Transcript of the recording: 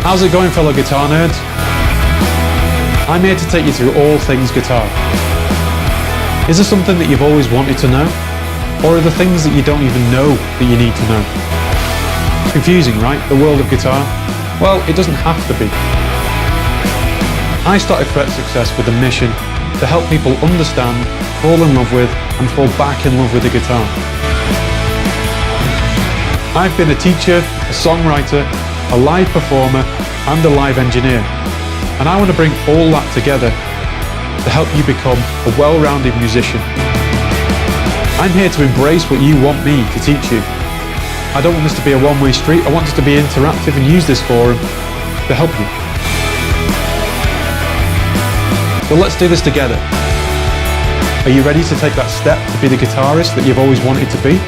How's it going, fellow guitar nerds? I'm here to take you through all things guitar. Is there something that you've always wanted to know? Or are there things that you don't even know that you need to know? Confusing, right? The world of guitar? Well, it doesn't have to be. I started Fret Success with a mission to help people understand, fall in love with, and fall back in love with the guitar. I've been a teacher, a songwriter, a live performer, and a live engineer. And I want to bring all that together to help you become a well-rounded musician. I'm here to embrace what you want me to teach you. I don't want this to be a one-way street. I want this to be interactive and use this forum to help you. So let's do this together. Are you ready to take that step to be the guitarist that you've always wanted to be?